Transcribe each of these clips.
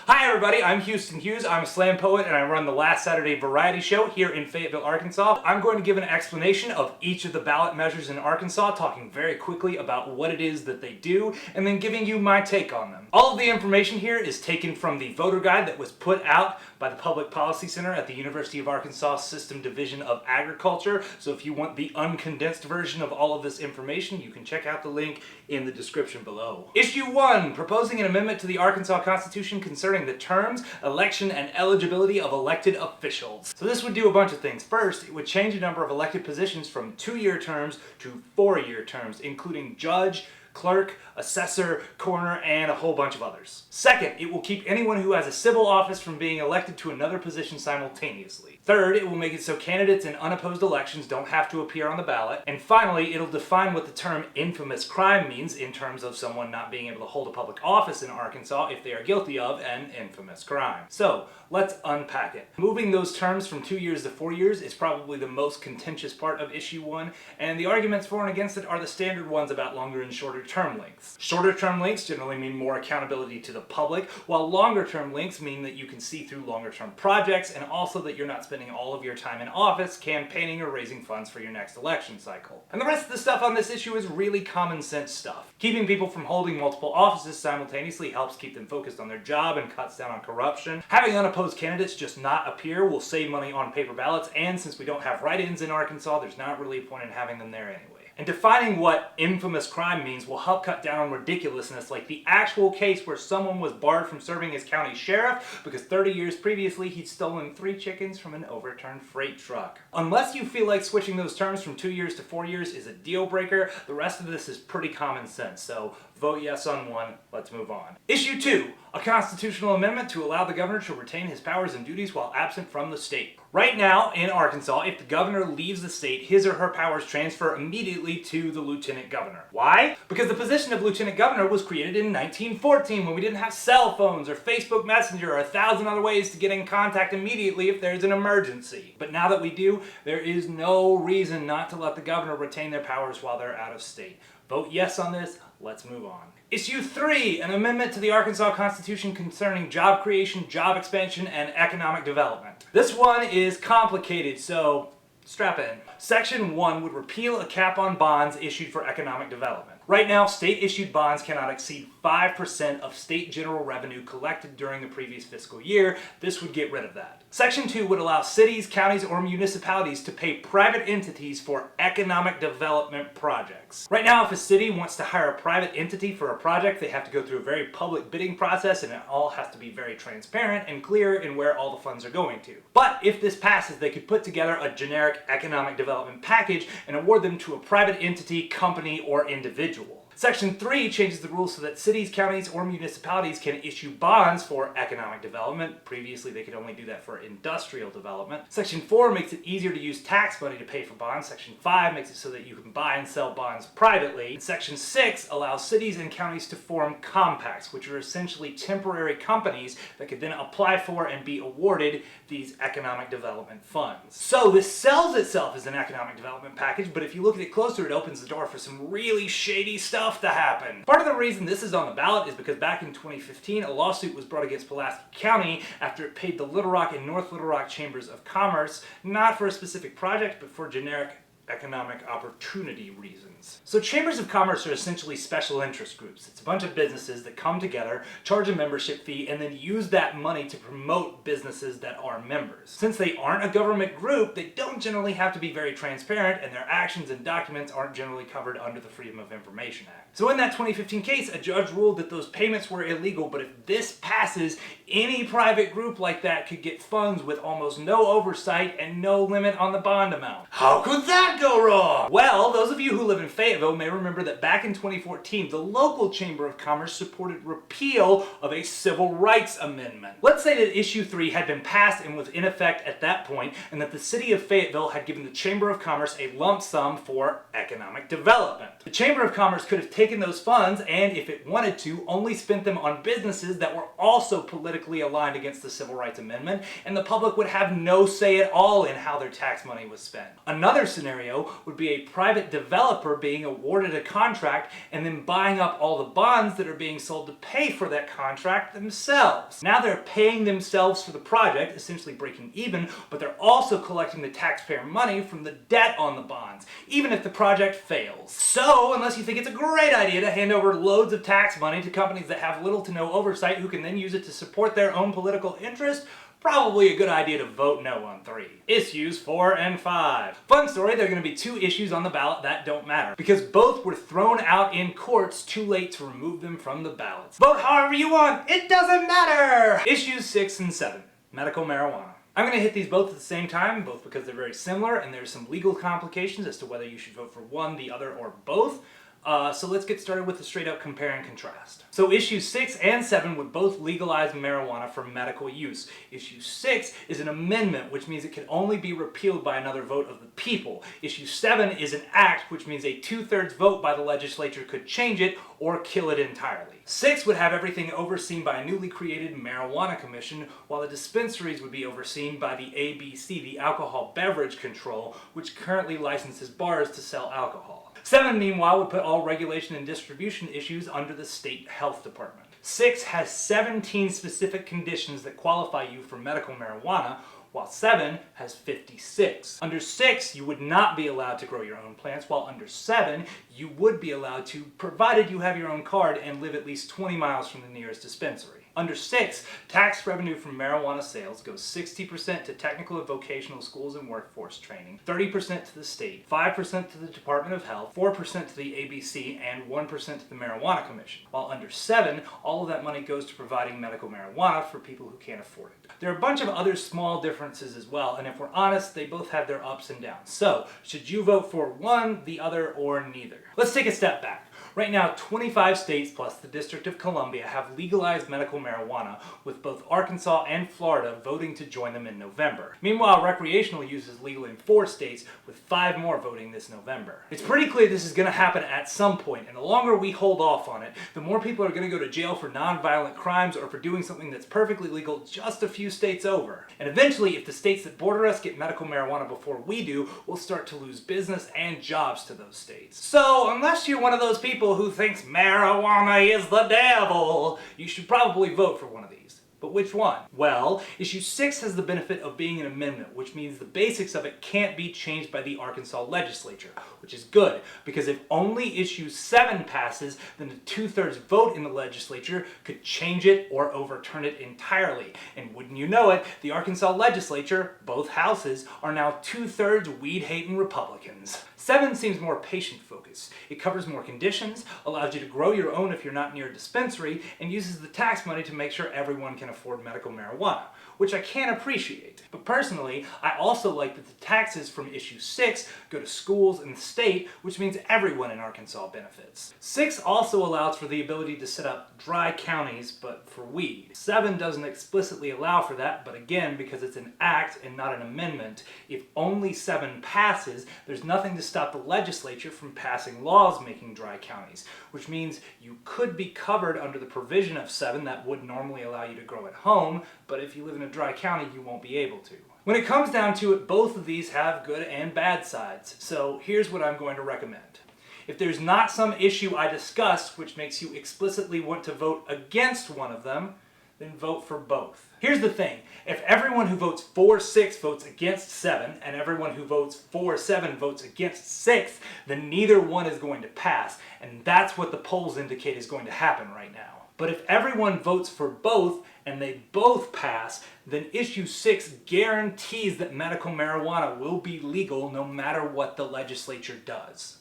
Hi everybody, I'm Houston Hughes. I'm a slam poet and I run the Last Saturday Variety Show here in Fayetteville, Arkansas. I'm going to give an explanation of each of the ballot measures in Arkansas, talking very quickly about what it is that they do, and then giving you my take on them. All of the information here is taken from the voter guide that was put out by the Public Policy Center at the University of Arkansas System Division of Agriculture. So if you want the uncondensed version of all of this information, you can check out the link in the description below. Issue 1, proposing an amendment to the Arkansas Constitution concerning the terms, election, and eligibility of elected officials. So this would do a bunch of things. First, it would change the number of elected positions from 2-year terms to 4-year terms, including judge, clerk, assessor, coroner, and a whole bunch of others. Second, it will keep anyone who has a civil office from being elected to another position simultaneously. Third, it will make it so candidates in unopposed elections don't have to appear on the ballot. And finally, it'll define what the term infamous crime means in terms of someone not being able to hold a public office in Arkansas if they are guilty of an infamous crime. So, let's unpack it. Moving those terms from 2 years to 4 years is probably the most contentious part of issue 1, and the arguments for and against it are the standard ones about longer and shorter term lengths. Shorter term lengths generally mean more accountability to the public, while longer term lengths mean that you can see through longer term projects and also that you're not spending all of your time in office campaigning or raising funds for your next election cycle. And the rest of the stuff on this issue is really common sense stuff. Keeping people from holding multiple offices simultaneously helps keep them focused on their job and cuts down on corruption. Having unopposed candidates just not appear will save money on paper ballots, and since we don't have write-ins in Arkansas, there's not really a point in having them there anyway. And defining what infamous crime means will help cut down on ridiculousness, like the actual case where someone was barred from serving as county sheriff because 30 years previously he'd stolen 3 chickens from an overturned freight truck. Unless you feel like switching those terms from 2 years to 4 years is a deal breaker, the rest of this is pretty common sense, so vote yes on 1, let's move on. Issue 2, a constitutional amendment to allow the governor to retain his powers and duties while absent from the state. Right now, in Arkansas, if the governor leaves the state, his or her powers transfer immediately to the lieutenant governor. Why? Because the position of lieutenant governor was created in 1914 when we didn't have cell phones or Facebook Messenger or 1,000 other ways to get in contact immediately if there's an emergency. But now that we do, there is no reason not to let the governor retain their powers while they're out of state. Vote yes on this, let's move on. Issue 3, an amendment to the Arkansas Constitution concerning job creation, job expansion, and economic development. This one is complicated, so strap in. Section 1 would repeal a cap on bonds issued for economic development. Right now, state-issued bonds cannot exceed 5% of state general revenue collected during the previous fiscal year. This would get rid of that. Section 2 would allow cities, counties, or municipalities to pay private entities for economic development projects. Right now, if a city wants to hire a private entity for a project, they have to go through a very public bidding process, and it all has to be very transparent and clear in where all the funds are going to. But if this passes, they could put together a generic economic development package and award them to a private entity, company, or individual. Section 3 changes the rules so that cities, counties, or municipalities can issue bonds for economic development. Previously, they could only do that for industrial development. Section 4 makes it easier to use tax money to pay for bonds. Section 5 makes it so that you can buy and sell bonds privately. And Section 6 allows cities and counties to form compacts, which are essentially temporary companies that could then apply for and be awarded these economic development funds. So this sells itself as an economic development package, but if you look at it closer, it opens the door for some really shady stuff to happen. Part of the reason this is on the ballot is because back in 2015, a lawsuit was brought against Pulaski County after it paid the Little Rock and North Little Rock Chambers of Commerce, not for a specific project, but for generic economic opportunity reasons. So chambers of commerce are essentially special interest groups. It's a bunch of businesses that come together, charge a membership fee, and then use that money to promote businesses that are members. Since they aren't a government group, they don't generally have to be very transparent, and their actions and documents aren't generally covered under the Freedom of Information Act. So in that 2015 case, a judge ruled that those payments were illegal, but if this passes, any private group like that could get funds with almost no oversight and no limit on the bond amount. How could that go wrong? Well, those of you who live in Fayetteville may remember that back in 2014, the local Chamber of Commerce supported repeal of a civil rights amendment. Let's say that issue 3 had been passed and was in effect at that point, and that the city of Fayetteville had given the Chamber of Commerce a lump sum for economic development. The Chamber of Commerce could have taken those funds and, if it wanted to, only spent them on businesses that were also politically aligned against the Civil Rights Amendment, and the public would have no say at all in how their tax money was spent. Another scenario scenario would be a private developer being awarded a contract and then buying up all the bonds that are being sold to pay for that contract themselves. Now they're paying themselves for the project, essentially breaking even, but they're also collecting the taxpayer money from the debt on the bonds, even if the project fails. So, unless you think it's a great idea to hand over loads of tax money to companies that have little to no oversight who can then use it to support their own political interest, probably a good idea to vote no on 3. Issues 4 and 5. Fun story, there are going to be 2 issues on the ballot that don't matter, because both were thrown out in courts too late to remove them from the ballots. Vote however you want, it doesn't matter! Issues 6 and 7. Medical marijuana. I'm going to hit these both at the same time, both because they're very similar and there's some legal complications as to whether you should vote for one, the other, or both. So let's get started with the straight up compare and contrast. So issues 6 and 7 would both legalize marijuana for medical use. Issue 6 is an amendment, which means it can only be repealed by another vote of the people. Issue 7 is an act, which means a 2/3 vote by the legislature could change it or kill it entirely. 6 would have everything overseen by a newly created marijuana commission, while the dispensaries would be overseen by the ABC, the Alcohol Beverage Control, which currently licenses bars to sell alcohol. 7, meanwhile, would put all regulation and distribution issues under the state health department. 6 has 17 specific conditions that qualify you for medical marijuana, while 7 has 56. Under 6, you would not be allowed to grow your own plants, while under 7, you would be allowed to, provided you have your own card and live at least 20 miles from the nearest dispensary. Under 6, tax revenue from marijuana sales goes 60% to technical and vocational schools and workforce training, 30% to the state, 5% to the Department of Health, 4% to the ABC, and 1% to the Marijuana Commission. While under 7, all of that money goes to providing medical marijuana for people who can't afford it. There are a bunch of other small differences as well, and if we're honest, they both have their ups and downs. So, should you vote for one, the other, or neither? Let's take a step back. Right now, 25 states plus the District of Columbia have legalized medical marijuana, with both Arkansas and Florida voting to join them in November. Meanwhile, recreational use is legal in 4 states, with 5 more voting this November. It's pretty clear this is going to happen at some point, and the longer we hold off on it, the more people are going to go to jail for non-violent crimes or for doing something that's perfectly legal just a few states over. And eventually, if the states that border us get medical marijuana before we do, we'll start to lose business and jobs to those states. So, unless you're one of those people who thinks marijuana is the devil, you should probably vote for one of these. But which one? Well, issue 6 has the benefit of being an amendment, which means the basics of it can't be changed by the Arkansas legislature, which is good, because if only issue 7 passes, then a 2/3 vote in the legislature could change it or overturn it entirely. And wouldn't you know it, the Arkansas legislature, both houses, are now 2/3 weed-hating Republicans. 7 seems more patient-focused. It covers more conditions, allows you to grow your own if you're not near a dispensary, and uses the tax money to make sure everyone can afford medical marijuana, which I can appreciate. But personally, I also like that the taxes from issue 6 go to schools and the state, which means everyone in Arkansas benefits. 6 also allows for the ability to set up dry counties, but for weed. 7 doesn't explicitly allow for that, but again, because it's an act and not an amendment, if only 7 passes, there's nothing to stop the legislature from passing laws making dry counties, which means you could be covered under the provision of 7 that would normally allow you to grow at home, but if you live in a dry county, you won't be able to. When it comes down to it, both of these have good and bad sides, so here's what I'm going to recommend. If there's not some issue I discussed which makes you explicitly want to vote against one of them, then vote for both. Here's the thing, if everyone who votes for 6 votes against 7, and everyone who votes for 7 votes against 6, then neither one is going to pass, and that's what the polls indicate is going to happen right now. But if everyone votes for both, and they both pass, then issue 6 guarantees that medical marijuana will be legal no matter what the legislature does.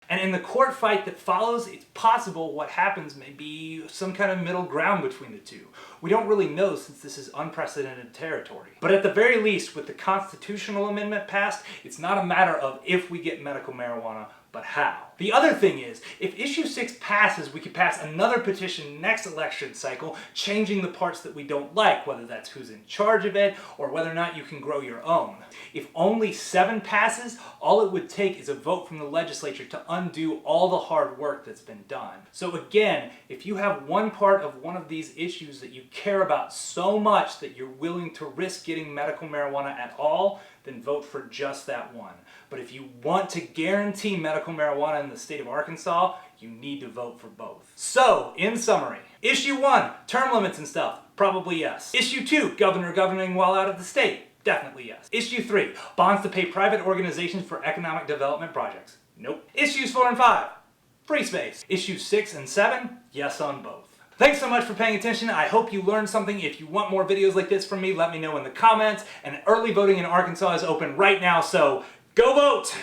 And in the court fight that follows, it's possible what happens may be some kind of middle ground between the two. We don't really know since this is unprecedented territory. But at the very least, with the constitutional amendment passed, it's not a matter of if we get medical marijuana, But how? The other thing is, if issue 6 passes, we could pass another petition next election cycle, changing the parts that we don't like, whether that's who's in charge of it, or whether or not you can grow your own. If only 7 passes, all it would take is a vote from the legislature to undo all the hard work that's been done. So again, if you have one part of one of these issues that you care about so much that you're willing to risk getting medical marijuana at all, then vote for just that one. But if you want to guarantee medical marijuana in the state of Arkansas, you need to vote for both. So, in summary, issue 1, term limits and stuff, probably yes. Issue 2, governor governing while out of the state, definitely yes. Issue 3, bonds to pay private organizations for economic development projects, nope. Issues 4 and 5, free space. Issues 6 and 7, yes on both. Thanks so much for paying attention. I hope you learned something. If you want more videos like this from me, let me know in the comments. And early voting in Arkansas is open right now, so go vote!